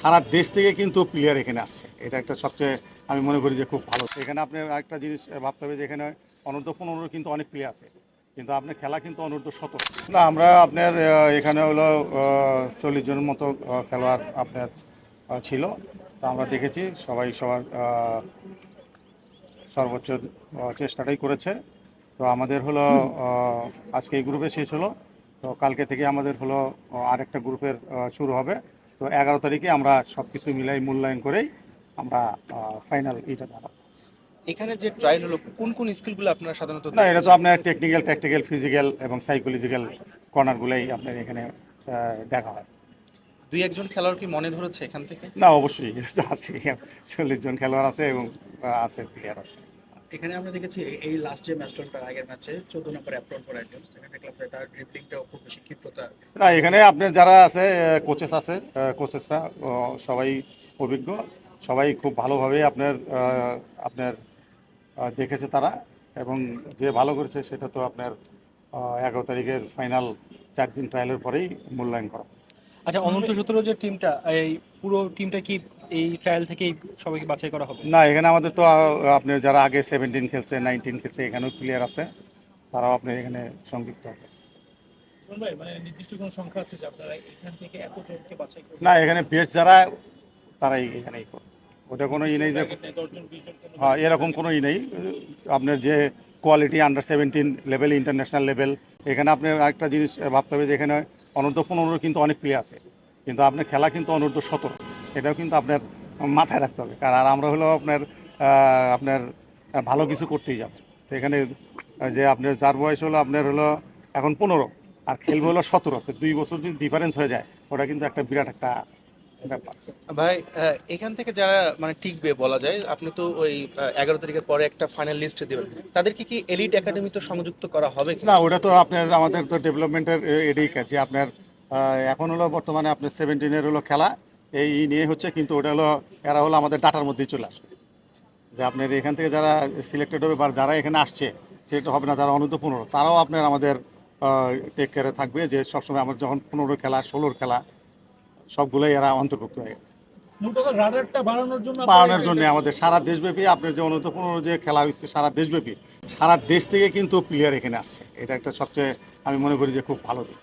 সারা দেশ থেকে কিন্তু প্লেয়ার এখানে আসছে। এটা একটা সবচেয়ে আমি মনে করি যে খুব ভালো। এখানে আপনি আরেকটা জিনিস ভাবতে হবে যে এখানে অনূর্ধ্ব 15 কিন্তু অনেক প্লেয়ার আছে, কিন্তু আপনার খেলা কিন্তু অনূর্ধ্ব 17। না, আমরা আপনার এখানে হলো 40 জনের মতো খেলোয়াড় আপনার ছিল। তো আমরা দেখেছি সবাই সবার সর্বোচ্চ চেষ্টাটাই করেছে। তো আমাদের হলো আজকে এই গ্রুপে শেষ হলো। তো কালকে থেকে আমাদের হলো আরেকটা গ্রুপের শুরু হবে। তো 11 তারিখে আমরা সব কিছু মিলাই মূল্যায়ন করেই আমরা ফাইনাল এইটা দাঁড়াবো। এখানে যে ট্রায়াল হলো কোন কোন স্কিলগুলো আপনারা সাধারণত না, এটা তো দেখতেছেন? আপনার টেকনিক্যাল, ট্যাকটিক্যাল, ফিজিক্যাল এবং সাইকোলজিক্যাল কর্নারগুলোই আপনার এখানে দেখা হয়। দুই একজন খেলোয়াড় কি মনে ধরেছে এখান থেকে? না, অবশ্যই এটা তো আছে। 40 জন খেলোয়াড় আছে এবং আছে প্লেয়ার আছে। এখানে আমরা দেখেছি এই লাস্ট যে ম্যাচটা তার আগের ম্যাচে 14 নম্বর অ্যাপ্রন করে একজন, এখানে দেখলাম যে তার ড্রিবলিংটাও খুব বেশি ক্ষিপ্রতা। না, এখানে আপনার যারা আছে কোচেস আছে, কোচেসরা সবাই অভিজ্ঞ, সবাই খুব ভালোভাবে আপনার আপনার দেখেছে তারা। এবং যে ভালো করেছে সেটা তো আপনার 11 তারিখের ফাইনাল 4 দিন ট্রায়ালের পরেই মূল্যায়ন করা। আচ্ছা, অনূর্ধ্ব 17 যে টিমটা, এই পুরো টিমটা কি এই ট্রায়াল থেকেই সবাইকে বাছাই করা হবে? না, এখানে আমাদের তো আপনার যারা আগে 17 খেলছে, 19 খেলছে, এখানেও প্লেয়ার আছে, তারাও আপনার এখানে সংযুক্ত হবে। সুমন ভাই, মানে নির্দিষ্ট কোনো সংখ্যা আছে যে আপনারা এখান থেকে এত জনকে বাছাই করবেন? না, এখানে বেস্ট যারা তারাই এখানেই করবে। ওটা কোনো ই নেই যে 10 জন 20 জন কোনো এরকম কোনো ই নেই। আপনার যে quality under 17 level, international level, এখানে আপনার আরেকটা জিনিস ভাবতে হবে যে এখানে অনূর্ধ্ব 15 কিন্তু অনেক প্লেয়ার আছে, কিন্তু আপনার খেলা কিন্তু অনূর্ধ্ব 17। এটাও কিন্তু আপনার মাথায় রাখতে হবে। কারণ আর আমরা হলো আপনার আপনার ভালো কিছু করতেই যাব। তো এখানে যে আপনার যার বয়স হলো আপনার হলো এখন 15 আর খেলবে হলো 17, তো 2 বছর যদি ডিফারেন্স হয়ে যায়, ওটা কিন্তু একটা বিরাট একটা ব্যাপার। ভাই, এখান থেকে যারা মানে টিকবে বলা যায়, আপনি তো ওই 11 তারিখের পরে একটা ফাইনাল লিস্ট দেবেন, তাদেরকে কি এলিট একাডেমিতে সংযুক্ত করা হবে কি? না, ওটা তো আপনার আমাদের তো ডেভেলপমেন্টের এটাই কাজ যে আপনার এখন হলো বর্তমানে আপনার 17-এর হলো খেলা এই নিয়ে হচ্ছে, কিন্তু ওটা হলো এরা হলো আমাদের ডাটার মধ্যেই চলে আসবে যে আপনার এখান থেকে যারা সিলেক্টেড হবে বা যারা এখানে আসছে সিলেক্ট হবে না, যারা অনূর্ধ্ব 15 তারাও আপনার আমাদের টেক কেয়ারে থাকবে, যে সবসময় আমার যখন 15 খেলা 16 খেলা সবগুলোই এরা অন্তর্ভুক্ত হয়ে গেছে। মূলত রাডারটা বাড়ানোর জন্য বাড়ানোর জন্য আমাদের সারা দেশব্যাপী আপনার যে অনূর্ধ্ব 15 যে খেলা হচ্ছে সারা দেশব্যাপী, সারা দেশ থেকে কিন্তু প্লেয়ার এখানে আসছে। এটা একটা সবচেয়ে আমি মনে করি যে খুব ভালো দিক।